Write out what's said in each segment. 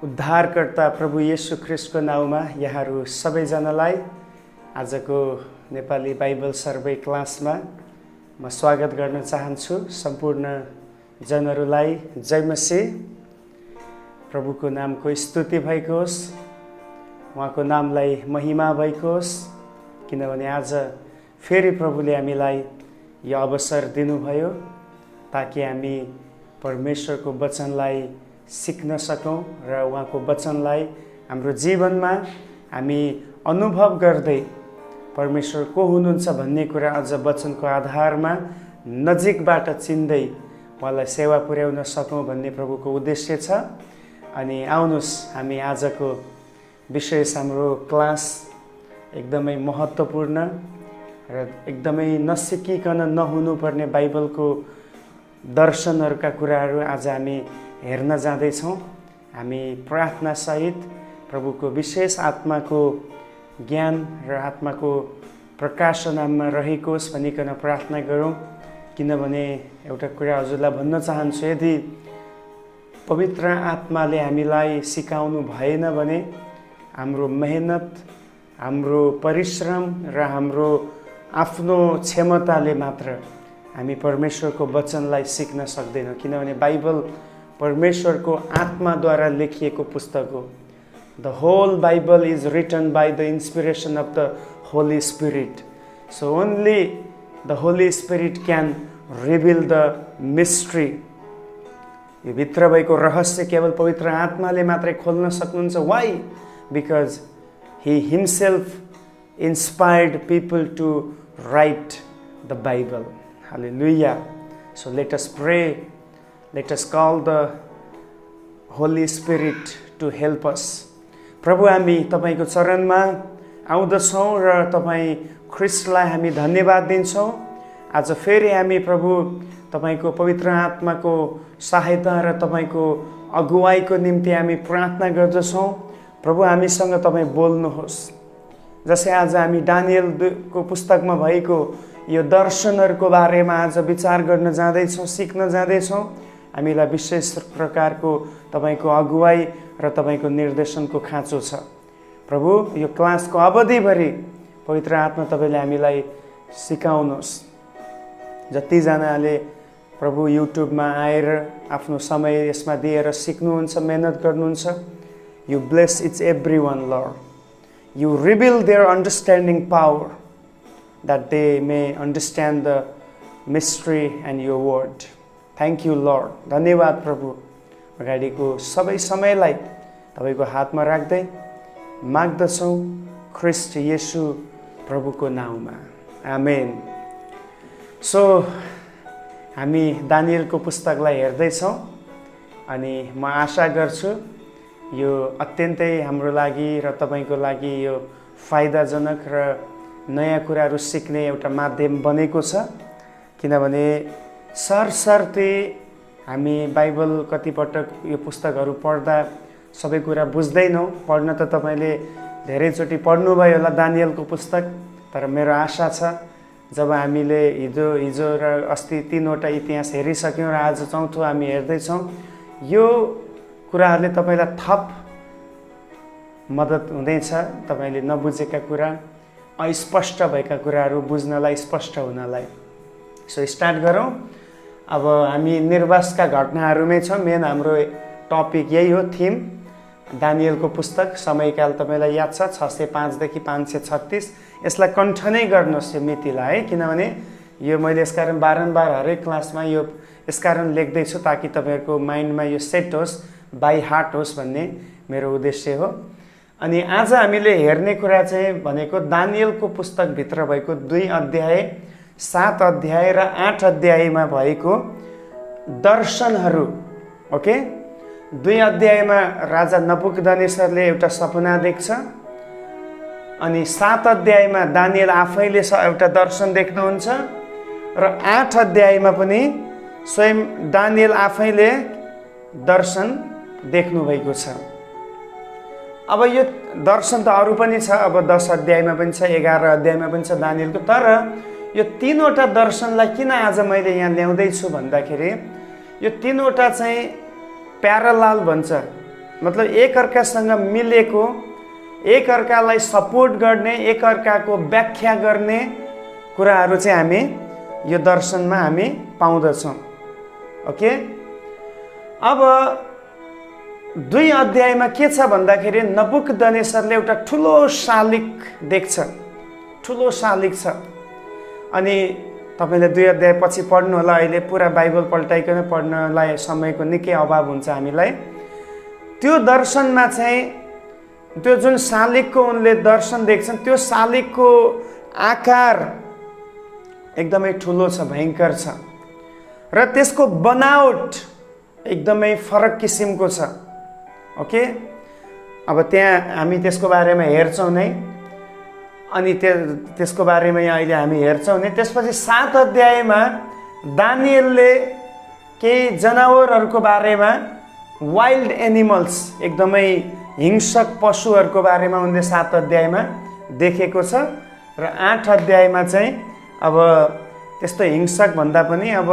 उद्धारकर्ता प्रभु येशू ख्रिस्टको नाउँमा यहाँहरू सबैजनालाई आजको नेपाली बाइबल सर्वे क्लासमा म स्वागत गर्न चाहन्छु। सम्पूर्ण जनहरूलाई जय मसीह। प्रभुको नामको स्तुति भएको होस्, उहाँको नामलाई महिमा भएको होस्, किनभने आज फेरि प्रभुले हामीलाई यो अवसर दिनुभयो ताकि हामी परमेश्वरको वचनलाई सिक्न सकौं र उहाँको वचनलाई हाम्रो जीवनमा हामी अनुभव गर्दै परमेश्वर को हुनुहुन्छ भन्ने कुरा अझ वचनको आधारमा नजिकबाट चिन्दै उहाँलाई सेवा पुर्याउन सकौं भन्ने प्रभुको उद्देश्य छ। अनि आउनुहोस् हामी आजको विशेष हाम्रो क्लास एकदमै महत्त्वपूर्ण र एकदमै नसिकिकन नहुनुपर्ने बाइबलको दर्शनहरूका कुराहरू आज हामी हेर्न जाँदैछौँ। हामी प्रार्थना सहित प्रभुको विशेष आत्माको ज्ञान र आत्माको प्रकाशनमा रहेको होस् भनिकन प्रार्थना गरौँ। किनभने एउटा कुरा हजुरलाई भन्न चाहन्छु, यदि पवित्र आत्माले हामीलाई सिकाउनु भएन भने हाम्रो मेहनत, हाम्रो परिश्रम र हाम्रो आफ्नो क्षमताले मात्र हामी परमेश्वरको वचनलाई सिक्न सक्दैनौँ। किनभने बाइबल परमेश्वरको आत्माद्वारा लेखिएको पुस्तक हो। The whole Bible is written by the inspiration of the Holy Spirit. So only the Holy Spirit can reveal the mystery. यो भित्र भएको रहस्य केवल पवित्र आत्माले मात्रै खोल्न सक्नुहुन्छ। Why? Because he himself inspired people to write the Bible. Hallelujah. So let us pray. Let us call the Holy Spirit to help us. प्रभु, हामी तपाईको चरणमा आउँदछौँ र तपाईँ ख्रिस्टलाई हामी धन्यवाद दिन्छौँ। आज फेरि हामी प्रभु तपाईको पवित्र आत्माको सहायता र तपाईको अगुवाईको निम्ति हामी प्रार्थना गर्दछौँ। प्रभु, हामीसँग तपाईँ बोल्नुहोस्। जसै आज हामी दानिएलको पुस्तकमा भएको यो दर्शनहरूको बारेमा आज विचार गर्न जाँदैछौँ, सिक्न जाँदैछौँ। हामीलाई विशेष प्रकारको तपाईको अगुवाई र तपाईको निर्देशनको खाँचो छ। प्रभु, यो क्लासको अवधिभरि पवित्र आत्मा तपाईँले हामीलाई सिकाउनुहोस्। जतिजनाले प्रभु युट्युबमा आएर आफ्नो समय यसमा दिएर सिक्नुहुन्छ, मेहनत गर्नुहुन्छ, you bless it's every one lord. You reveal their understanding power that they may understand the mystery and your word. Thank you, Lord. धन्यवाद प्रभु। अगाडिको सबै समयलाई तपाईको हातमा राख्दै माग्दछौँ ख्रिस्ट येशू प्रभुको नाउँमा, आमेन। सो हामी दानिएलको पुस्तकलाई हेर्दैछौँ अनि म आशा गर्छु यो अत्यन्तै हाम्रो लागि र तपाईको लागि यो फाइदाजनक र नयाँ कुराहरू सिक्ने एउटा माध्यम बनेको छ। किनभने सरसर्ती हामी बाइबल कतिपटक यो पुस्तकहरू पढ्दा सबै कुरा बुझ्दैनौँ। पढ्न त तपाईँले धेरैचोटि पढ्नुभयो होला दानिएलको पुस्तक, तर मेरो आशा छ जब हामीले हिजो र अस्ति 3वटा इतिहास हेरिसक्यौँ र आज 4थो हामी हेर्दैछौँ, यो कुराहरूले तपाईँलाई थप मद्दत हुँदैछ। तपाईँले नबुझेका कुरा, अस्पष्ट भएका कुराहरू बुझ्नलाई, स्पष्ट हुनलाई। सो स्टार्ट गरौँ। अब हामी निर्वासका घटनाहरूमै छौँ। मेन हाम्रो टपिक यही हो, थिम दानिएलको पुस्तक। समयकाल तपाईँलाई याद छ, 605 देखि 536। यसलाई कण्ठ नै गर्नुहोस् यो मितिलाई है, किनभने यो मैले यसकारण बारम्बार हरेक क्लासमा यो यसकारण लेख्दैछु ताकि तपाईँहरूको माइन्डमा यो सेट होस्, बाई हार्ट होस् भन्ने मेरो उद्देश्य हो। अनि आज हामीले हेर्ने कुरा चाहिँ भनेको दानिएलको पुस्तकभित्र भएको 2 अध्याय, 7 अध्याय र 8 अध्यायमा भएको दर्शनहरू। ओके, 2 अध्यायमा राजा नबुकदनेस्सरले एउटा सपना देख्छ अनि 7 अध्यायमा दानिएल आफैले एउटा दर्शन देख्नुहुन्छ र 8 अध्यायमा पनि स्वयं दानिएल आफैले दर्शन देख्नुभएको छ। अब यो दर्शन त अरू पनि छ, अब 10 अध्यायमा पनि छ, 11 अध्यायमा पनि छ दानिएलको। तर यो 3वटा दर्शनलाई किन आज मैले यहाँ ल्याउँदैछु भन्दाखेरि यो 3वटा चाहिँ प्यारलाल भन्छ, मतलब एकअर्कासँग मिलेको, एकअर्कालाई सपोर्ट गर्ने, एकअर्काको व्याख्या गर्ने कुराहरू चाहिँ हामी यो दर्शनमा हामी पाउँदछौँ। ओके, अब 2 अध्यायमा के छ भन्दाखेरि नबुकदनेस्सरले एउटा ठुलो शालिग देख्छ, ठुलो शालिग छ। अनि तपाईँले 2 अध्याय पछि पढ्नु होला, अहिले पुरा बाइबल पल्टाइकन पढ्नलाई समयको निकै अभाव हुन्छ हामीलाई। त्यो दर्शनमा चाहिँ त्यो जुन शालिगको उनले दर्शन देख्छन्, त्यो शालिगको आकार एकदमै ठुलो छ, भयङ्कर छ र त्यसको बनावट एकदमै फरक किसिमको छ। ओके, अब त्यहाँ हामी त्यसको बारेमा हेर्छौँ नै, अनि त्यसको बारेमा यहाँ अहिले हामी हेर्छौँ नि। त्यसपछि 7 अध्यायमा दानिएलले केही जनावरहरूको बारेमा, वाइल्ड एनिमल्स, एकदमै हिंसक पशुहरूको बारेमा उनले 7 अध्यायमा देखेको छ र 8 अध्यायमा चाहिँ अब त्यस्तो हिंसक भन्दा पनि अब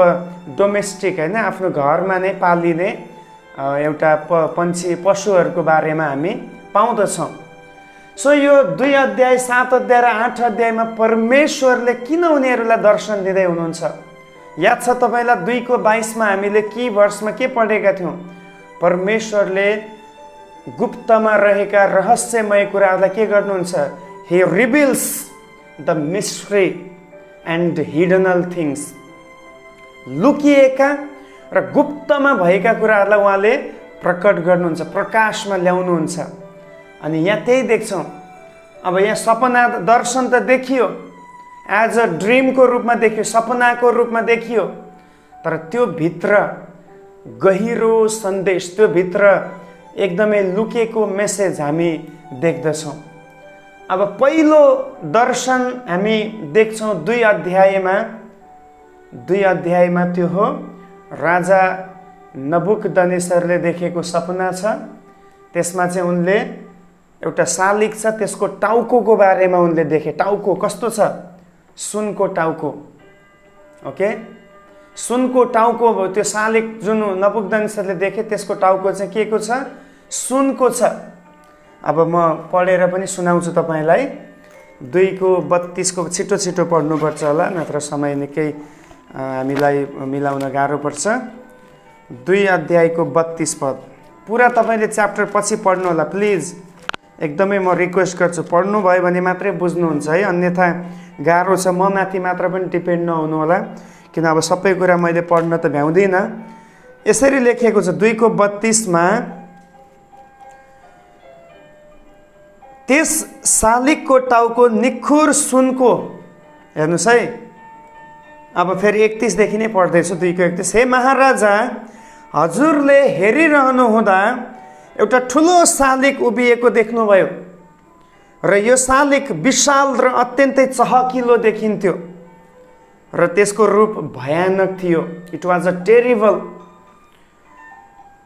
डोमेस्टिक हैन, आफ्नो घरमा नै पालिने एउटा पंक्षी पशुहरूको बारेमा हामी पाउँदछौँ। सो यो 2 अध्याय, 7 अध्याय र 8 अध्यायमा परमेश्वरले किन उनीहरूलाई दर्शन दिँदै हुनुहुन्छ? याद छ तपाईँलाई 2:22 हामीले की वर्षमा के पढेका थियौँ? परमेश्वरले गुप्तमा रहेका रहस्यमय कुराहरूलाई के गर्नुहुन्छ? He reveals the mystery and hidden things. लुकिएका र गुप्तमा भएका कुराहरूलाई उहाँले प्रकट गर्नुहुन्छ, प्रकाशमा ल्याउनुहुन्छ। अनि यहाँ त्यही देख्छौँ। अब यहाँ सपना, दर्शन त देखियो, एज अ ड्रिमको रूपमा देखियो, सपनाको रूपमा देखियो, तर त्यो भित्र गहिरो सन्देश, त्यो भित्र एकदमै लुकेको मेसेज हामी देख्दछौँ। अब पहिलो दर्शन हामी देख्छौँ 2 अध्यायमा। 2 अध्यायमा त्यो हो राजा नबुकदनेस्सरले देखेको सपना छ। त्यसमा चाहिँ उनले एउटा शालिग छ, त्यसको टाउकोको बारेमा उनले देखे। टाउको कस्तो छ? सुनको टाउको। ओके, सुनको टाउको। त्यो शालिग जुन नबुकदनेस्सरले देखे त्यसको टाउको चाहिँ के को छ? सुनको छ। अब म पढेर पनि सुनाउँछु तपाईँलाई। 2:32 को छिटो छिटो पढ्नुपर्छ होला, नत्र समय निकै हामीलाई मिलाउन गाह्रो पर्छ। 2 अध्यायको 32 पद पुरा तपाईँले च्याप्टर पछि पढ्नु होला प्लिज। एकदमै म रिक्वेस्ट गर्छु, पढ्नुभयो भने मात्रै बुझ्नुहुन्छ है, अन्यथा गाह्रो छ। म माथि मात्र पनि डिपेन्ड नहुनु होला, किन अब सबै कुरा मैले पढ्न त भ्याउँदिनँ। यसरी लेखेको छ 2:32 मा, त्यस शालिगको टाउको निखुर सुनको। हेर्नुहोस् है, अब फेरि 31 देखि नै पढ्दैछु। 2:31। हे महाराजा, हजुरले हेरिरहनु हुँदा एउटा ठुलो शालिग उभिएको देख्नुभयो र यो शालिग विशाल र अत्यन्तै चहकिलो देखिन्थ्यो र त्यसको रूप भयानक थियो। It was a terrible.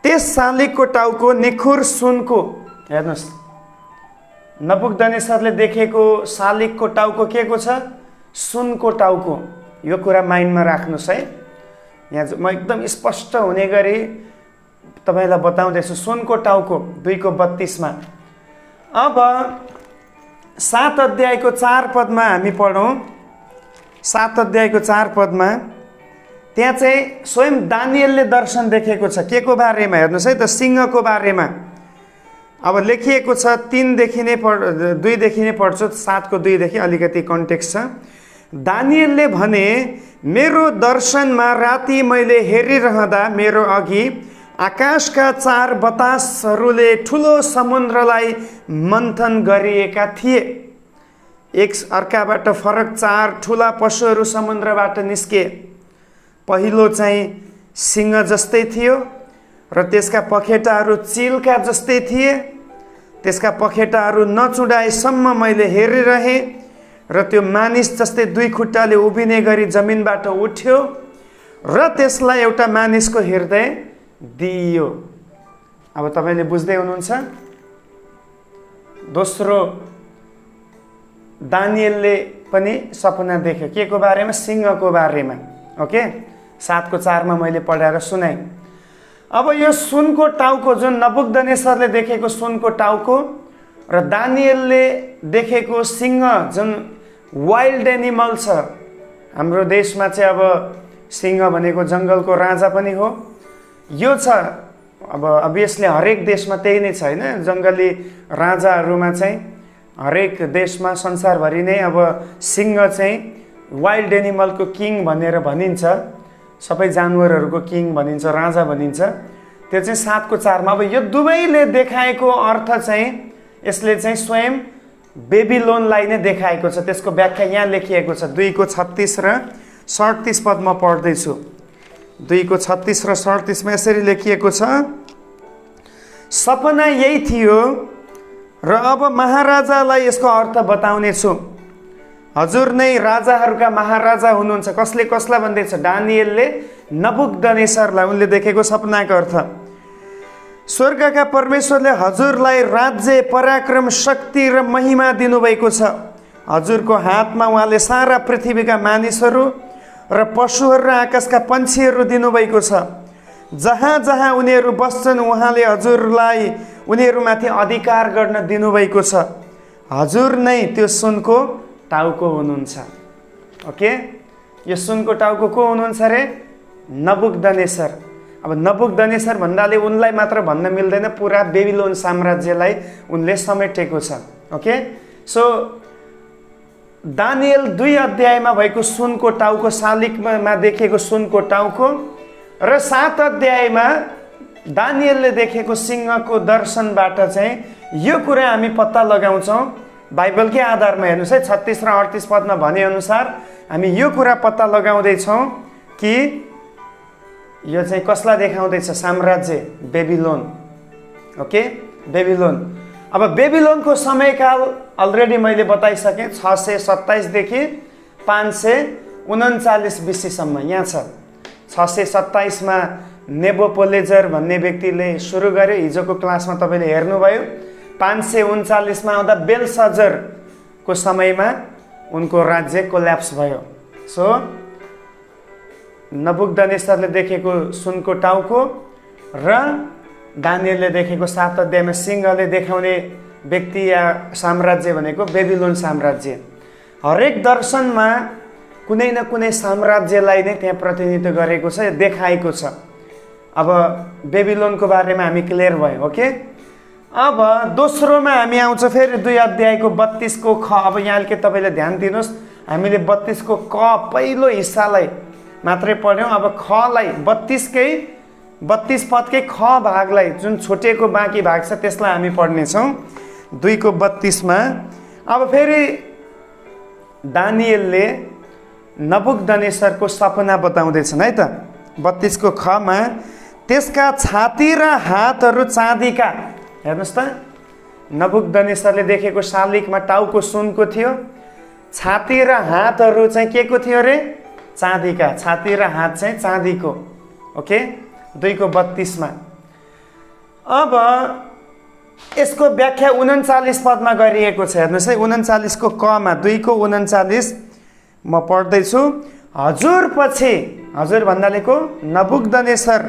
त्यस शालिगको टाउको निखुर सुनको। हेर्नुहोस्, नबुकदनेस्सरले देखेको शालिगको टाउको के को छ? सुनको टाउको। यो कुरा माइन्डमा राख्नुहोस् है। यहाँ म एकदम स्पष्ट हुने गरी तपाईँलाई बताउँदैछु। सुनको टाउको 2:32 मा। अब 7 अध्यायको 4 पदमा हामी पढौँ। 7 अध्यायको 4 पदमा त्यहाँ चाहिँ स्वयं दानिएलले दर्शन देखेको छ। के को बारेमा? हेर्नुहोस् है त, सिंहको बारेमा। अब लेखिएको छ 2 देखि नै पढ्छु, 7 को 2 देखि अलिकति कन्टेक्स्ट छ। दानिएलले भने, मेरो दर्शनमा राति मैले हेरिरहँदा मेरो अघि आकाशका 4 बतासहरूले ठुलो समुद्रलाई मन्थन गरिएका थिए। एक अर्काबाट फरक 4 ठुला पशुहरू समुद्रबाट निस्के। पहिलो चाहिँ सिंह जस्तै थियो र त्यसका पखेटाहरू चिलका जस्तै थिए। त्यसका पखेटाहरू नचुडाएसम्म मैले हेरिरहेँ र त्यो मानिस जस्तै 2 खुट्टाले उभिने गरी जमिनबाट उठ्यो र त्यसलाई एउटा मानिसको हृदय दिइयो। अब तपाईँले बुझ्दै हुनुहुन्छ? दोस्रो, दानिएलले पनि सपना देख्यो। के को बारेमा? सिंहको बारेमा। ओके, 7 को 4 मा मैले पढाएर सुनाएँ। अब यो सुनको टाउको जुन नबुकदनेस्सरले देखेको सुनको टाउको र दानिएलले देखेको सिंह जुन वाइल्ड एनिमल छ, हाम्रो देशमा चाहिँ अब सिंह भनेको जङ्गलको राजा पनि हो, यो छ। अब अभियसली हरेक देशमा त्यही नै छ होइन, जङ्गली राजाहरूमा चाहिँ हरेक देशमा संसारभरि नै अब सिंह चाहिँ वाइल्ड एनिमलको किङ भनेर भनिन्छ, सबै जानवरहरूको किङ भनिन्छ, राजा भनिन्छ। त्यो चाहिँ 7 को 4 मा। अब यो दुवैले देखाएको अर्थ चाहिँ यसले चाहिँ स्वयं बेबिलोनलाई नै देखाएको छ। त्यसको व्याख्या यहाँ लेखिएको छ 2 को 36 र 37 पदमा पढ्दैछु। 2 को 36 र 37 मा यसरी लेखिएको छ, सपना यही थियो र अब महाराजालाई यसको अर्थ बताउने छु। हजुर नै राजाहरूका महाराजा हुनुहुन्छ। कसले कसलाई भन्दैछ? दानिएलले नबुकदनेस्सरलाई उनले देखेको सपनाको अर्थ। स्वर्गका परमेश्वरले हजुरलाई राज्य, पराक्रम, शक्ति र महिमा दिनुभएको छ। हजुरको हातमा उहाँले सारा पृथ्वीका मानिसहरू र पशुहरू र आकाशका पन्छीहरू दिनुभएको छ। जहाँ जहाँ उनीहरू बस्छन् उहाँले हजुरलाई उनीहरूमाथि अधिकार गर्न दिनुभएको छ। हजुर नै त्यो सुनको टाउको हुनुहुन्छ। ओके, यो सुनको टाउको को हुनुहुन्छ रे? नबुकदनेस्सर। अब नबुकदनेस्सर भन्दाले उनलाई मात्र भन्न मिल्दैन, पुरा बेबिलोन साम्राज्यलाई उनले समेटेको छ। ओके, सो दानिएल 2 अध्यायमा भएको सुनको टाउको, शालिगमा देखेको सुनको टाउको र 7 अध्यायमा दानिएलले देखेको सिंहको दर्शनबाट चाहिँ यो कुरा हामी पत्ता लगाउँछौँ। बाइबलकै आधारमा हेर्नुहोस् है, 36 र 38 पदमा भनेअनुसार हामी यो कुरा पत्ता लगाउँदैछौँ कि यो चाहिँ कसलाई देखाउँदैछ? साम्राज्य बेबिलोन। ओके, बेबिलोन। अब बेबिलोनको समयकाल अलरेडी मैले बताइसकेँ, 627 देखि 539 BC-सम्म यहाँ छ। 627 मा नेबुकदनेस्सर भन्ने व्यक्तिले सुरु गर्यो, हिजोको क्लासमा तपाईँले हेर्नुभयो। 539 मा आउँदा बेलशजरको समयमा उनको राज्य कोल्याप्स भयो। सो नबुकदनेस्सरले देखेको सुनको टाउको र दानिएलले देखेको 7 अध्यायमा सिंहले देखाउने व्यक्ति या साम्राज्य भनेको बेबिलोन साम्राज्य। हरेक दर्शनमा कुनै न कुनै साम्राज्यलाई नै त्यहाँ प्रतिनिधित्व गरेको छ, देखाएको छ। अब बेबिलोनको बारेमा हामी क्लियर भयो। ओके, अब दोस्रोमा हामी आउँछ फेरि 2 अध्यायको 32 को ख। अब यहाँ के तपाईँले ध्यान दिनुहोस्, हामीले 32 को क पहिलो हिस्सालाई मात्रै पढ्यौँ। अब खलाई 32 पदकै ख भागलाई जुन छुटेको बाँकी भाग छ त्यसलाई हामी पढ्नेछौँ 2 को 32 मा। अब फेरि दानिएलले नबुकदनेस्सरको सपना बताउँदैछन् है त। 32 को ख मा त्यसका छाती र हातहरू चाँदीका, हेर्नुहोस् त, नबुकदनेस्सरले देखेको शालिगमा टाउको सुनको थियो, छाती र हातहरू चाहिँ के को थियो रे? चाँदीका। छाती र हात चाहिँ चाँदीको। ओके, 2 को 32 मा। अब यसको व्याख्या 39 पदमा गरिएको छ। हेर्नुहोस् है, 39 को क मा 2 को 39 म पढ्दैछु। हजुर पछि, हजुर भन्दाले को? नबुकदनेस्सर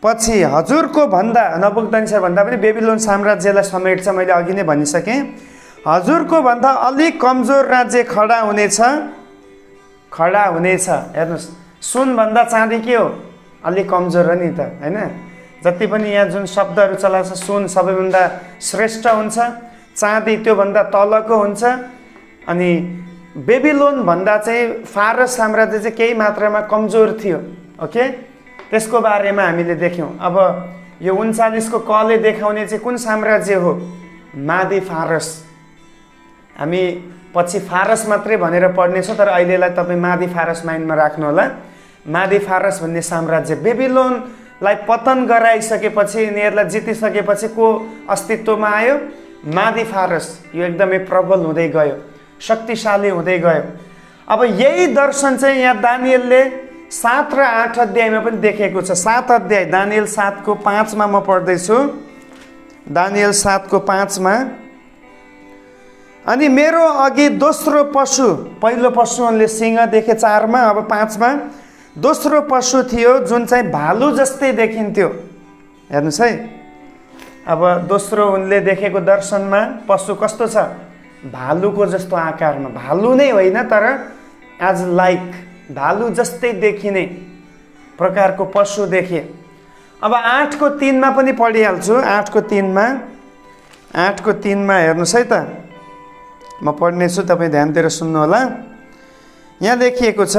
पछि, हजुरको भन्दा, नबुकदनेस्सर भन्दा पनि बेबिलोन साम्राज्यलाई समेट्छ, मैले अघि नै भनिसकेँ। हजुरको भन्दा अलिक कमजोर राज्य खडा हुनेछ। खडा हुनेछ, हेर्नुहोस्, सुनभन्दा चाँदी के हो? अलिक कमजोर हो नि त, होइन? जति पनि यहाँ जुन शब्दहरू चलाएको छ, सुन सबैभन्दा श्रेष्ठ हुन्छ, चाँदी त्योभन्दा तलको हुन्छ। अनि बेबिलोन भन्दा चाहिँ फारस साम्राज्य चाहिँ केही मात्रामा कमजोर थियो। ओके, त्यसको बारेमा हामीले देख्यौँ। अब यो 39 को कले देखाउने चाहिँ कुन साम्राज्य हो? मादी फारस। हामी पछि फारस मात्रै भनेर पढ्नेछौँ, तर अहिलेलाई तपाईँ मादी फारस माइन्डमा राख्नु होला। मादी फारस भन्ने साम्राज्य बेबिलोनलाई पतन गराइसकेपछि, यिनीहरूलाई जितिसकेपछि को अस्तित्वमा आयो? मादी फारस। यो एकदमै प्रबल हुँदै गयो, शक्तिशाली हुँदै गयो। अब यही दर्शन चाहिँ यहाँ दानिएलले 7 र 8 अध्यायमा पनि देखेको छ। 7 अध्याय, दानिएल 7 को 5 मा म पढ्दैछु। दानिएल 7 को 5 मा, अनि मेरो अघि दोस्रो पशु, पहिलो पशु उनले सिंह देखे 4 मा, अब 5 मा, दोस्रो पशु थियो जुन चाहिँ भालु जस्तै देखिन्थ्यो। हेर्नुहोस् है, अब दोस्रो उनले देखेको दर्शनमा पशु कस्तो छ? भालुको जस्तो आकारमा, भालु नै होइन तर एज लाइक भालु जस्तै देखिने प्रकारको पशु देखे। अब 8को 3 पनि पढिहाल्छु। 8को 3 हेर्नुहोस् है त, म पढ्नेछु, तपाईँ ध्यान दिएर सुन्नुहोला। यहाँ लेखिएको छ,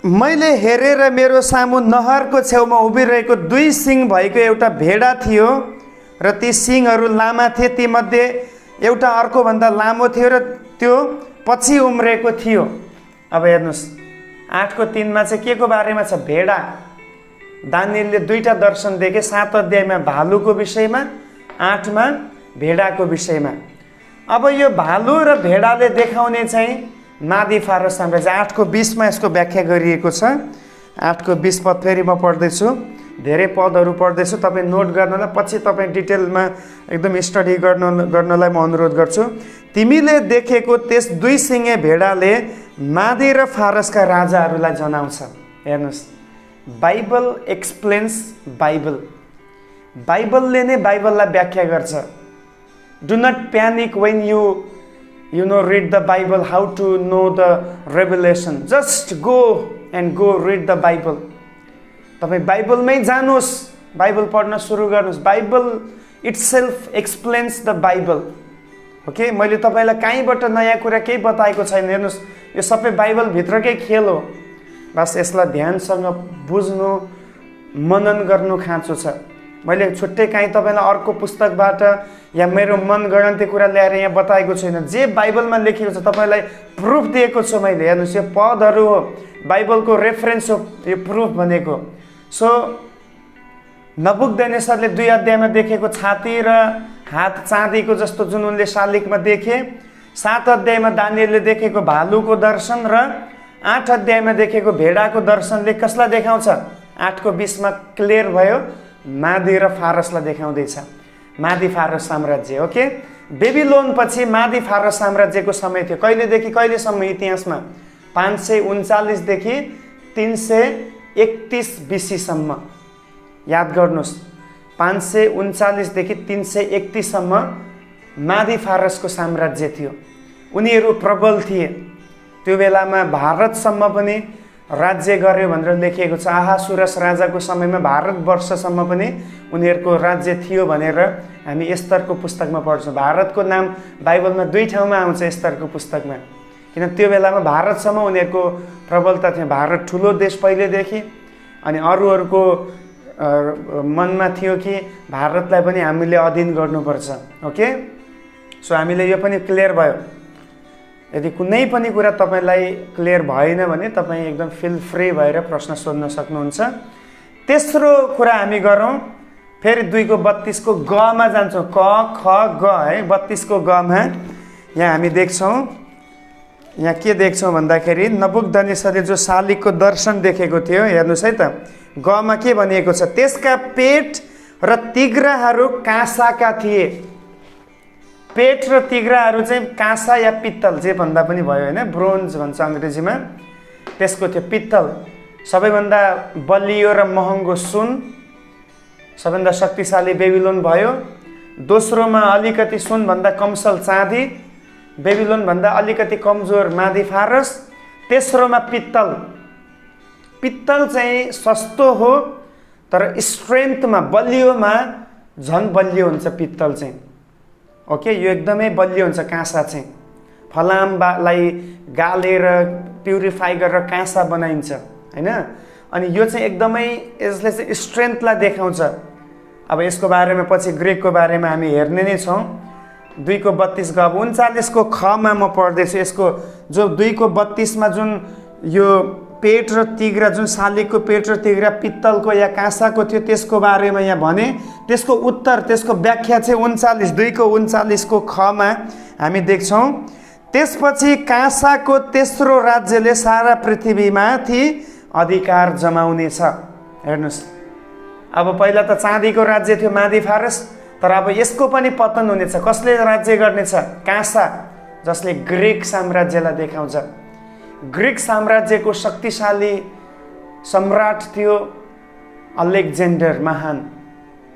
मैले हेरेर मेरो सामु नहरको छेउमा उभिरहेको 2 सिङ भएको एउटा भेडा थियो र ती सिङहरू लामा थिए, तीमध्ये एउटा अर्कोभन्दा लामो थियो र त्यो पछि उम्रेको थियो। अब हेर्नुहोस्, 8को 3 चाहिँ के को बारेमा छ? भेडा। दानिएलले 2टा दर्शन देखे, 7 अध्यायमा भालुको विषयमा, 8मा भेडाको विषयमा। अब यो भालु र भेडाले देखाउने चाहिँ मादी फारस साम्राज्य। 8को 20 यसको व्याख्या गरिएको छ। 8को 20 पद फेरि म पढ्दैछु, धेरै पदहरू पढ्दैछु, तपाईँ नोट गर्नलाई, पछि तपाईँ डिटेलमा एकदम स्टडी गर्नलाई म अनुरोध गर्छु। तिमीले देखेको त्यस 2 सिङे भेडाले मादी र फारसका राजाहरूलाई जनाउँछ। हेर्नुहोस्, बाइबल एक्सप्लेन्स बाइबल। बाइबलले नै बाइबललाई व्याख्या गर्छ। Do not panic when you know read the Bible, how to know the revelation. Just go and go read the Bible. तपाईं बाइबलमै जानुहोस्, बाइबल पढ्न सुरु गर्नुहोस्। Bible itself explains the Bible. Okay, मैले तपाईलाई कहीँबाट नयाँ कुरा केही बताएको छैन। हेर्नुहोस्, यो सबै बाइबल भित्रकै खेल हो। बस यसलाई ध्यानसँग बुझ्नु, मनन गर्नु खाँचो छ। मैले छुट्टै कहीँ तपाईलाई अर्को पुस्तकबाट या मेरो मनगढन्ती कुरा ल्याएर यहाँ बताएको छैन। जे बाइबलमा लेखेको छ तपाईलाई प्रुफ दिएको छु मैले। हेर्नुहोस्, यो पदहरू हो, बाइबलको रेफरेन्स हो यो प्रुफ भनेको। सो नबुकदनेस्सरले 2 अध्यायमा देखेको छाती र हात चाँदीको जस्तो जुन उनले शालिगमा देखे, 7 अध्यायमा दानिएलले देखेको भालुको दर्शन र 8 अध्यायमा देखेको भेडाको दर्शनले कसलाई देखाउँछ? 8को 20 क्लियर भयो, मादी र फारसलाई देखाउँदैछ। मादी फारस साम्राज्य। ओके, बेबिलोन पछि मादी फारस साम्राज्यको समय थियो। कहिलेदेखि कहिलेसम्म इतिहासमा? 539 देखि 331 BC सम्म। याद गर्नुहोस्, 539 देखि 331 सम्म मादी फारसको साम्राज्य थियो। उनीहरू प्रबल थिए। त्यो बेलामा भारतसम्म पनि राज्य गर्यो भनेर लेखिएको छ। आहासुरस राजाको समयमा भारतवर्षसम्म पनि उनीहरूको राज्य थियो भनेर हामी एस्तरको पुस्तकमा पढ्छौँ। भारतको नाम बाइबलमा 2 ठाउँमा आउँछ एस्तरको पुस्तकमा, किन त्यो बेलामा भारतसम्म उनीहरूको प्रबलता थियो। भारत ठुलो देश पहिलेदेखि, अनि अरूहरूको मनमा थियो कि भारतलाई पनि हामीले अधीन गर्नुपर्छ। ओके, सो हामीले यो पनि क्लियर भयो। यदि कुनै पनि कुरा तपाईलाई क्लियर भएन भने तपाईँ एकदम फिल फ्री भएर प्रश्न सोध्न सक्नुहुन्छ। तेस्रो कुरा हामी गरौँ, फेरि 2को 32 को ग मा जान्छौँ। क ख ग है, 32 को ग मा यहाँ हामी देख्छौँ, यहाँ के देख्छौँ भन्दाखेरि नबुकदनेस्सरले जो शालिगको दर्शन देखेको थियो, हेर्नुहोस् है त, ग मा के भनिएको छ? त्यसका पेट र तिग्राहरू काँसाका थिए। पेट र तिग्राहरू चाहिँ काँसा या पित्तल जे भन्दा पनि भयो होइन, ब्रोन्ज भन्छ अङ्ग्रेजीमा, त्यसको थियो। पित्तल सबैभन्दा बलियो र महँगो सुन, सबैभन्दा शक्तिशाली बेबिलोन भयो। दोस्रोमा अलिकति सुनभन्दा कमसल चाँदी, बेबिलोनभन्दा अलिकति कमजोर मादी फारस। तेस्रोमा पित्तल। पित्तल चाहिँ सस्तो हो तर स्ट्रेन्थमा, बलियोमा झन् बलियो हुन्छ पित्तल चाहिँ। ओके, यो एकदमै बलियो हुन्छ। काँसा चाहिँ फलामलाई गालेर प्युरिफाई गरेर काँसा बनाइन्छ होइन, अनि यो चाहिँ एकदमै यसले चाहिँ स्ट्रेन्थलाई देखाउँछ। अब यसको बारेमा पछि ग्रिकको बारेमा हामी हेर्ने नै छौँ। 2को 32 ग 39 को ख मा म पढ्दैछु। यसको जो 2को 32 मा जुन यो पेट र तिग्रा, जुन शालिगको पेट र तिग्रा पित्तलको या काँसाको थियो, त्यसको बारेमा यहाँ भने, त्यसको उत्तर, त्यसको व्याख्या चाहिँ 2को 39 को ख मा हामी देख्छौँ। त्यसपछि काँसाको तेस्रो राज्यले सारा पृथ्वीमाथि अधिकार जमाउनेछ। हेर्नुहोस्, अब पहिला त चाँदीको राज्य थियो मादी फारस, तर अब यसको पनि पतन हुनेछ। कसले राज्य गर्नेछ? काँसा, जसले ग्रिक साम्राज्यलाई देखाउँछ। ग्रीक साम्राज्यको शक्तिशाली सम्राट थियो अलेक्जेन्डर महान,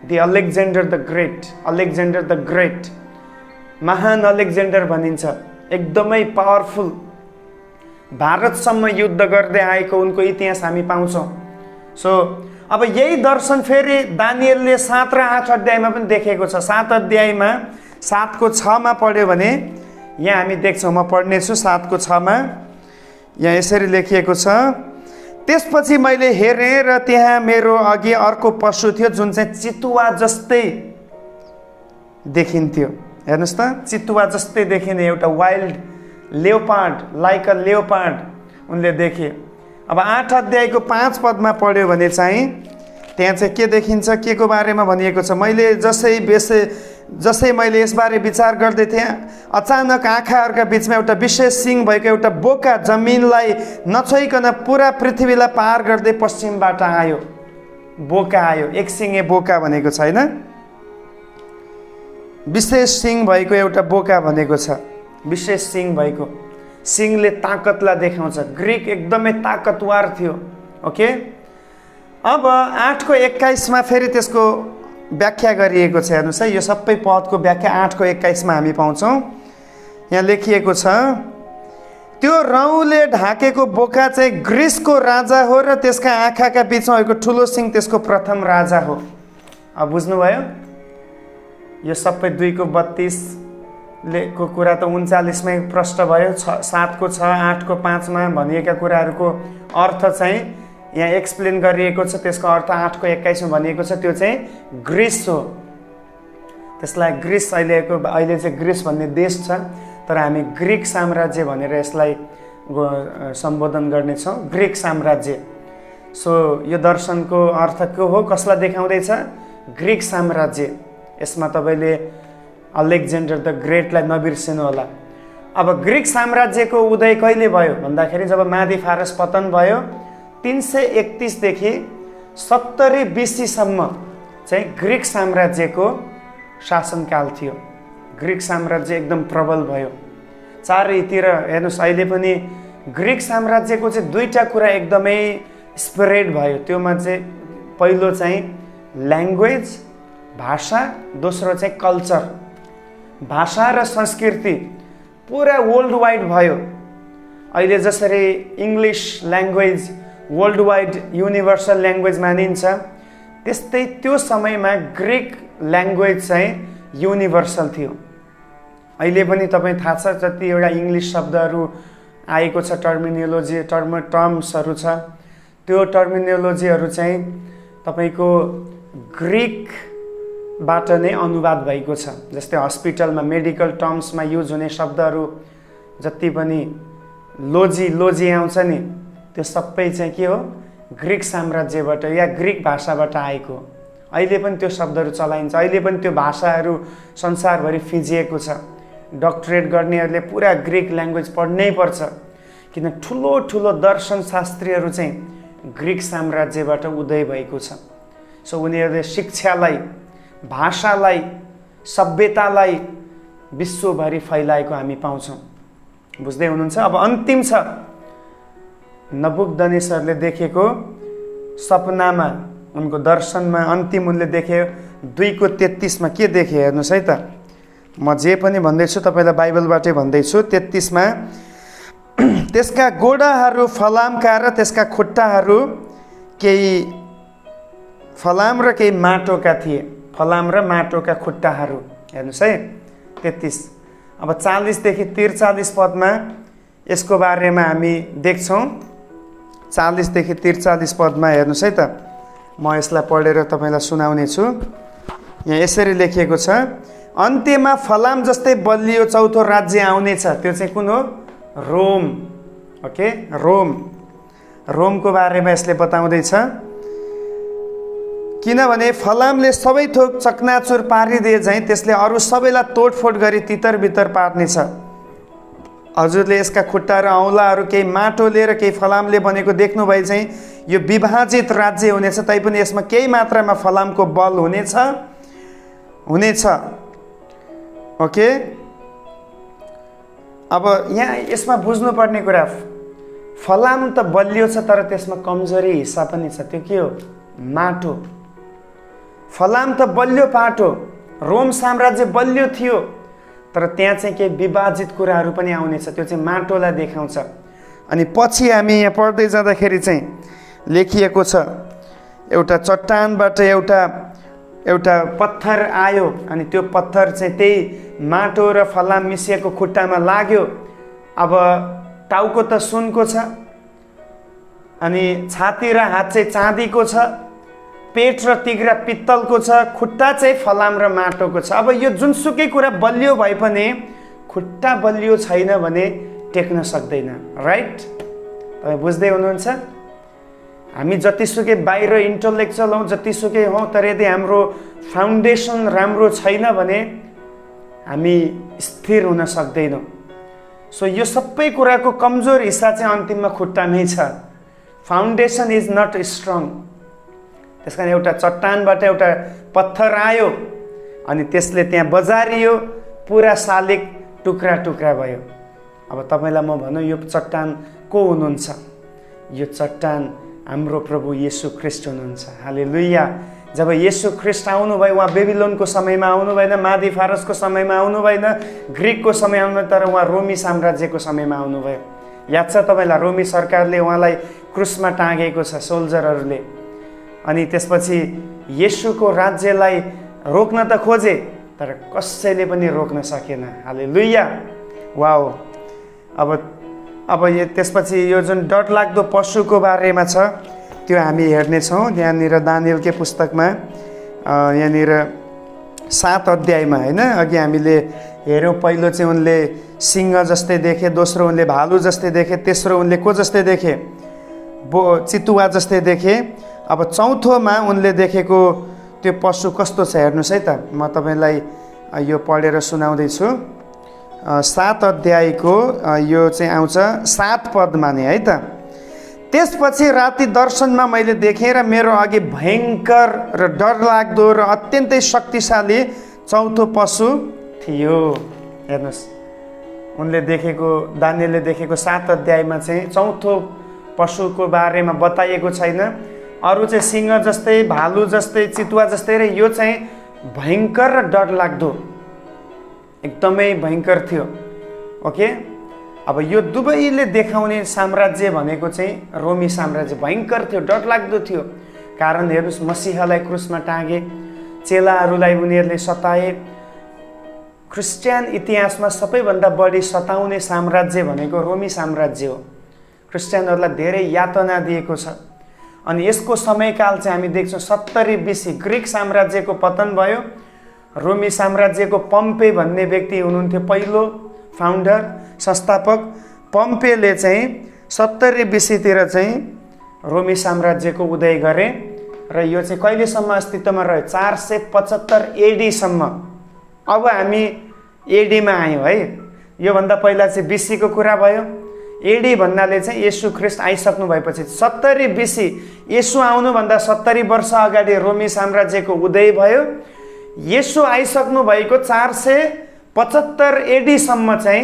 दि अलेक्जेन्डर द ग्रेट, महान अलेक्जेन्डर भनिन्छ। एकदमै पावरफुल, भारतसम्म युद्ध गर्दै आएको उनको इतिहास हामी पाउँछौँ। सो अब यही दर्शन फेरि दानिएलले 7 र 8 अध्यायमा पनि देखेको छ। 7 अध्यायमा 7को 6मा पढ्यो भने यहाँ हामी देख्छौँ, म पढ्नेछु 7को 6मा। यहाँ यसरी लेखिएको छ, त्यसपछि मैले हेरेँ र त्यहाँ मेरो अघि अर्को पशु थियो जुन चाहिँ चितुवा जस्तै देखिन्थ्यो। हेर्नुहोस् त, चितुवा जस्तै देखिने एउटा wild leopard, like a leopard उनले देखे। अब 8 अध्यायको 5 पदमा पढ्यो भने चाहिँ त्यहाँ चाहिँ के देखिन्छ, के को बारेमा भनिएको छ, जसै मैले यसबारे विचार गर्दै थिएँ अचानक आँखाहरूका बिचमा एउटा विशेष सिंह भएको एउटा बोका जमिनलाई नछोइकन पुरा पृथ्वीलाई पार गर्दै पश्चिमबाट आयो। बोका आयो, एक सिंहे बोका भनेको छैन, विशेष सिंह भएको एउटा बोका भनेको छ। विशेष सिंह भएको, सिंहले ताकतलाई देखाउँछ। ग्रीक एकदमै ताकतवार थियो। ओके, अब 8को 21मा फेरि त्यसको व्याख्या गरिएको छ। हेर्नुहोस् है, यो सबै पदको व्याख्या 8को 21मा हामी पाउँछौँ। यहाँ लेखिएको छ, त्यो रौँले ढाकेको बोका चाहिँ ग्रीसको राजा हो र त्यसका आँखाका बिचमा भएको ठुलो सिंह त्यसको प्रथम राजा हो। अब बुझ्नुभयो, यो सबै 2को 32 को कुरा त 39मै प्रष्ट भयो। 7को 6, 8को 5मा भनिएका कुराहरूको अर्थ चाहिँ यहाँ एक्सप्लेन गरिएको छ। त्यसको अर्थ 8को 21मा भनिएको छ, त्यो चाहिँ ग्रीस हो। त्यसलाई ग्रीस अहिले चाहिँ ग्रीस भन्ने देश छ, तर हामी ग्रीक साम्राज्य भनेर यसलाई सम्बोधन गर्नेछौँ, ग्रीक साम्राज्य। सो यो दर्शनको अर्थ के हो, कसलाई देखाउँदैछ, ग्रीक साम्राज्य। यसमा तपाईँले अलेक्जेन्डर द ग्रेटलाई नबिर्सिनु होला। अब ग्रीक साम्राज्यको उदय कहिले भयो भन्दाखेरि जब मादी फारस पतन भयो 331 देखि 70 BC-सम्म चाहिँ ग्रीक साम्राज्यको शासनकाल थियो। ग्रीक साम्राज्य एकदम प्रबल भयो चारैतिर। हेर्नुहोस्, अहिले पनि ग्रीक साम्राज्यको चाहिँ 2टा कुरा एकदमै स्प्रेड भयो। त्योमा चाहिँ पहिलो चाहिँ ल्याङ्ग्वेज, भाषा, दोस्रो चाहिँ कल्चर, भाषा र संस्कृति पुरा वर्ल्ड वाइड भयो। अहिले जसरी English language world wide universal language मानिन्छ, त्यस्तै त्यो समयमा ग्रीक ल्याङ्ग्वेज चाहिँ युनिभर्सल थियो। अहिले पनि तपाईँ थाहा छ जति एउटा इङ्ग्लिस शब्दहरू आएको छ, टर्म्सहरू छ, त्यो टर्मिनोलोजीहरू चाहिँ तपाईँको ग्रीकबाट नै अनुवाद भएको छ। जस्तै हस्पिटलमा मेडिकल टर्म्समा युज हुने शब्दहरू जति पनि लोजी आउँछ नि, त्यो सबै चाहिँ के हो, ग्रीक साम्राज्यबाट या ग्रीक भाषाबाट आएको। अहिले पनि त्यो शब्दहरू चलाइन्छ, अहिले पनि त्यो भाषाहरू संसारभरि फिँजिएको छ। डक्टरेट गर्नेहरूले पुरा ग्रीक ल्याङ्ग्वेज पढ्नै पर्छ, किन ठुलो ठुलो दर्शन शास्त्रीहरू चाहिँ ग्रीक साम्राज्यबाट उदय भएको छ। सो उनीहरूले शिक्षालाई, भाषालाई, सभ्यतालाई विश्वभरि फैलाएको हामी पाउँछौँ। बुझ्दै हुनुहुन्छ? अब अन्तिम छ, नबुकदनेस्सरले देखेको सपनामा, उनको दर्शनमा अन्तिम उनले देखे 2को 33मा के देखे हेर्नुहोस् है त। म जे पनि भन्दैछु तपाईँलाई बाइबलबाटै भन्दैछु। 33मा त्यसका गोडाहरू फलामका र त्यसका खुट्टाहरू केही फलाम र केही माटोका थिए। फलाम र माटोका खुट्टाहरू, हेर्नुहोस् है 33। अब 40 देखि 43 पदमा यसको बारेमा हामी देख्छौँ। 40 देखि 43 पदमा हेर्नुहोस् है त, म यसलाई पढेर तपाईँलाई सुनाउने छु। यहाँ यसरी लेखिएको छ, अन्त्यमा फलाम जस्तै बलियो चौथो राज्य आउनेछ। त्यो चाहिँ कुन हो? रोम। ओके, रोमको बारेमा यसले बताउँदैछ। किनभने फलामले सबै थोक चकनाचुर पारिदिए झैँ त्यसले अरू सबैलाई तोडफोड गरी तितर बितर पार्नेछ। हजुरले यसका खुट्टा र औँलाहरू केही माटोले र केही फलामले बनेको देख्नुभए चाहिँ यो विभाजित राज्य हुनेछ, तैपनि यसमा केही मात्रामा फलामको बल हुनेछ। ओके, अब यहाँ यसमा बुझ्नुपर्ने कुरा, फलाम त बलियो छ तर त्यसमा कमजोरी हिस्सा पनि छ। त्यो के हो? माटो। फलाम त बलियो पाटो, रोम साम्राज्य बलियो थियो, तर त्यहाँ चाहिँ केही विभाजित कुराहरू पनि आउनेछ, त्यो चाहिँ माटोलाई देखाउँछ। अनि पछि हामी यहाँ पढ्दै जाँदाखेरि चाहिँ लेखिएको छ, एउटा चट्टानबाट एउटा पत्थर आयो अनि त्यो पत्थर चाहिँ त्यही माटो र फलाम मिसिएको खुट्टामा लाग्यो। अब टाउको त सुनको छ, अनि छाती र हात चाहिँ चाँदीको छ, पेट र तिघ्रा पित्तलको छ, खुट्टा चाहिँ फलाम र माटोको छ। अब यो जुनसुकै कुरा बलियो भए पनि खुट्टा बलियो छैन भने टेक्न सक्दैन। राइट? तपाईँ बुझ्दै हुनुहुन्छ? हामी जतिसुकै बाहिर इन्टलेक्चुअल हौँ, जतिसुकै हौँ, तर यदि हाम्रो फाउन्डेसन राम्रो छैन भने हामी स्थिर हुन सक्दैनौँ। सो यो सबै कुराको कमजोर हिस्सा चाहिँ अन्तिममा खुट्टामै छ। Foundation is not strong. त्यस कारण एउटा चट्टानबाट एउटा पत्थर आयो अनि त्यसले त्यहाँ बजारियो, पुरा शालिग टुक्रा टुक्रा भयो। अब तपाईँलाई म भनौँ, यो चट्टान को हुनुहुन्छ? यो चट्टान हाम्रो प्रभु येशू ख्रिस्ट हुनुहुन्छ। हालेलुया। जब येशू ख्रिस्ट आउनुभयो, उहाँ बेबिलोनको समयमा आउनु भएन, मादी फारसको समयमा आउनु भएन, ग्रिकको समय आउनु, तर उहाँ रोमी साम्राज्यको समयमा आउनुभयो। याद छ तपाईँलाई? रोमी सरकारले उहाँलाई क्रुसमा टाँगेको छ, सोल्जरहरूले। अनि त्यसपछि येशूको राज्यलाई रोक्न त खोजे, तर कसैले पनि रोक्न सकेन। हालेलुया। वाओ। अब त्यसपछि यो जुन डरलाग्दो पशुको बारेमा छ त्यो हामी हेर्नेछौँ यहाँनिर दानिएलकै पुस्तकमा, यहाँनिर 7 अध्यायमा, होइन? अघि हामीले हेऱ्यौँ, पहिलो चाहिँ उनले सिंह जस्तै देखे, दोस्रो उनले भालु जस्तै देखे, तेस्रो उनले को जस्तै देखे? चितुवा जस्तै देखे। अब चौथोमा उनले देखेको त्यो पशु कस्तो छ हेर्नुहोस् है त। म तपाईँलाई यो पढेर सुनाउँदैछु। 7 अध्यायको यो चाहिँ आउँछ 7 पदमा नै, है त। त्यसपछि राति दर्शनमा मैले देखेँ र मेरो अघि भयङ्कर र डरलाग्दो र अत्यन्तै शक्तिशाली चौथो पशु थियो। हेर्नुहोस्, उनले देखेको, दानिएलले देखेको 7 अध्यायमा चाहिँ चौथो पशुको बारेमा बताइएको छैन। अरू चाहिँ सिंह जस्तै, भालु जस्तै, चितुवा जस्तै, र यो चाहिँ भयङ्कर र डरलाग्दो, एकदमै भयङ्कर थियो। ओके। अब यो दुवैले देखाउने साम्राज्य भनेको चाहिँ रोमी साम्राज्य भयङ्कर थियो, डरलाग्दो थियो। कारण हेर्नुहोस्, मसीहलाई क्रुसमा टाँगे, चेलाहरूलाई उनीहरूले सताए। क्रिस्चियन इतिहासमा सबैभन्दा बढी सताउने साम्राज्य भनेको रोमी साम्राज्य हो। क्रिस्चियनहरूलाई धेरै यातना दिएको छ। अनि यसको समयकाल चाहिँ हामी देख्छौँ 70 BC ग्रिक साम्राज्यको पतन भयो। रोमी साम्राज्यको पम्पे भन्ने व्यक्ति हुनुहुन्थ्यो, पहिलो फाउन्डर, संस्थापक। पम्पेले चाहिँ 70 BC तिर चाहिँ रोमी साम्राज्यको उदय गरे र यो चाहिँ कहिलेसम्म अस्तित्वमा रह्यो? 475 AD सम्म। अब हामी AD मा आयौँ है। योभन्दा पहिला चाहिँ BC को कुरा भयो। AD भन्नाले चाहिँ येशू ख्रिस्ट आइसक्नु भएपछि 70 BC, येशू आउनुभन्दा 70 वर्ष अगाडि रोमी साम्राज्यको उदय भयो। येशू आइसक्नु भएको 475 AD सम्म चाहिँ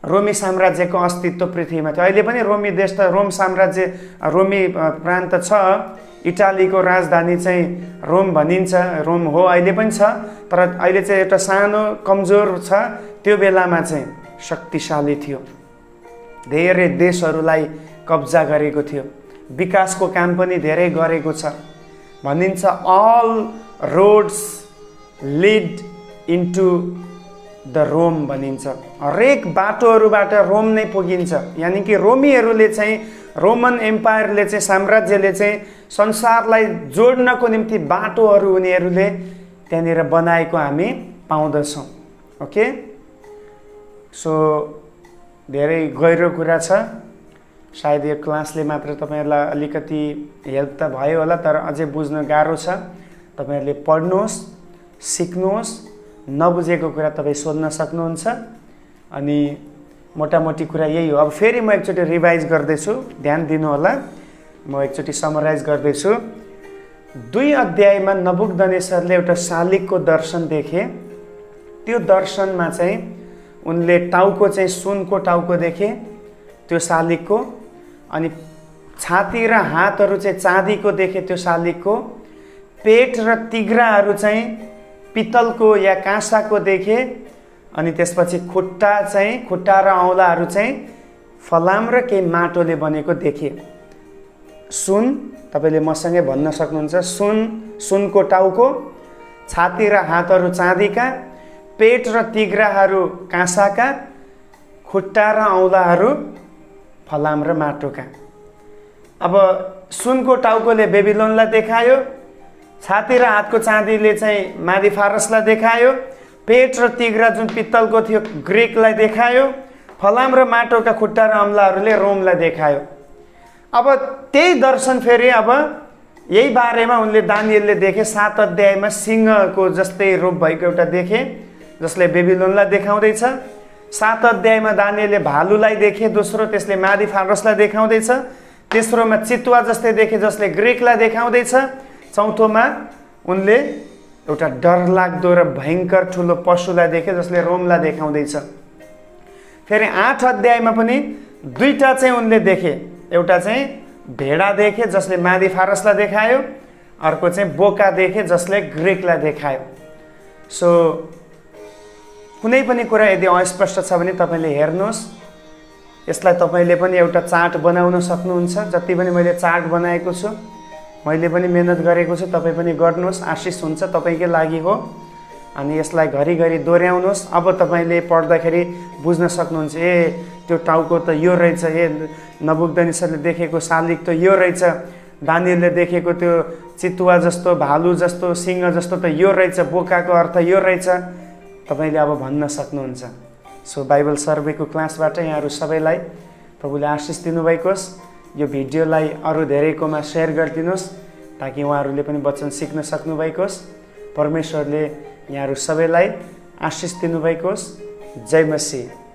रोमी साम्राज्यको अस्तित्व पृथ्वीमा थियो। अहिले पनि रोमी देश त, रोम साम्राज्य, रोमी प्रान्त छ। इटालीको राजधानी चाहिँ रोम भनिन्छ, रोम हो, अहिले पनि छ, तर अहिले चाहिँ एउटा सानो कमजोर छ। त्यो बेलामा चाहिँ शक्तिशाली थियो, धेरै देशहरूलाई कब्जा गरेको थियो, विकासको काम पनि धेरै गरेको छ। भनिन्छ all roads lead into the Rome भनिन्छ। हरेक बाटोहरूबाट रोम नै पुगिन्छ। यानि कि रोमीहरूले चाहिँ, रोमन एम्पायरले चाहिँ, साम्राज्यले चाहिँ संसारलाई जोड्नको निम्ति बाटोहरू उनीहरूले त्यहाँनिर बनाएको हामी पाउँदछौँ। ओके। सो धेरै गहिरो कुरा छ। सायद यो क्लासले मात्र तपाईँहरूलाई अलिकति हेल्प त भयो होला, तर अझै बुझ्न गाह्रो छ। तपाईँहरूले पढ्नुहोस्, सिक्नुहोस्, नबुझेको कुरा तपाईँ सोध्न सक्नुहुन्छ। अनि मोटामोटी कुरा यही हो। अब फेरि म एकचोटि रिभाइज गर्दैछु, ध्यान दिनु होला। म एकचोटि समराइज गर्दैछु। 2 अध्यायमा नबुकदनेस्सरले एउटा शालिगको दर्शन देखे। त्यो दर्शनमा चाहिँ उनले टाउको चाहिँ सुनको टाउको देखे त्यो शालिगको, अनि छाती र हातहरू चाहिँ चाँदीको देखे त्यो शालिगको, पेट र तिघ्राहरू चाहिँ पित्तलको या काँसाको देखे, अनि त्यसपछि खुट्टा र औँलाहरू चाहिँ फलाम र केही माटोले बनेको देखे। सुन, तपाईँले मसँगै भन्न सक्नुहुन्छ, सुनको टाउको, छाती र हातहरू चाँदीका, पेट र तिघ्राहरू काँसाका, खुट्टा र औँलाहरू फलाम र माटोका। अब सुनको टाउकोले बेबिलोनलाई देखायो, छाती र हातको चाँदीले चाहिँ मादी फारसलाई देखायो, पेट र तिघ्रा जुन पित्तलको थियो ग्रिकलाई देखायो, फलाम र माटोका खुट्टा र औँलाहरूले रोमलाई देखायो। अब त्यही दर्शन फेरि अब यही बारेमा उनले दानिएलले देखे 7 अध्यायमा सिंहको जस्तै रूप भएको एउटा देखे जसले बेबिलोनलाई देखाउँदैछ। 7 अध्यायमा दानिएलले भालुलाई देखे, दोस्रो त्यसले मादी फारसलाई देखाउँदैछ, तेस्रोमा चितुवा जस्तै देखे जसले ग्रिकलाई देखाउँदैछ, चौथोमा उनले एउटा डरलाग्दो र भयङ्कर ठुलो पशुलाई देखे जसले रोमलाई देखाउँदैछ। फेरि 8 अध्यायमा पनि दुईटा चाहिँ उनले देखे, एउटा चाहिँ भेडा देखे जसले मादी फारसलाई देखायो, अर्को चाहिँ बोका देखे जसले ग्रिकलाई देखायो। सो कुनै पनि कुरा यदि अस्पष्ट छ भने तपाईँले हेर्नुहोस्, यसलाई तपाईँले पनि एउटा चार्ट बनाउन सक्नुहुन्छ। जति पनि मैले चार्ट बनाएको छु, मैले पनि मेहनत गरेको छु, तपाईँ पनि गर्नुहोस्, आशिष हुन्छ, तपाईँकै लागि हो। अनि यसलाई घरिघरि दोहोऱ्याउनुहोस्। अब तपाईँले पढ्दाखेरि बुझ्न सक्नुहुन्छ, ए त्यो टाउको त यो रहेछ, ए नबुकदनेस्सरले देखेको शालिग त यो रहेछ, दानिएलले देखेको त्यो चितुवा जस्तो, भालु जस्तो, सिंह जस्तो त यो रहेछ, बोकाको अर्थ यो रहेछ, तपाईँले अब भन्न सक्नुहुन्छ। सो बाइबल सर्वेको क्लासबाट यहाँहरू सबैलाई प्रभुले आशिष दिनुभएको होस्। यो भिडियोलाई अरू धेरैकोमा सेयर गरिदिनुहोस् ताकि उहाँहरूले पनि वचन सिक्न सक्नुभएको होस्। परमेश्वरले यहाँहरू सबैलाई आशिष दिनुभएको होस्। जय मसीह।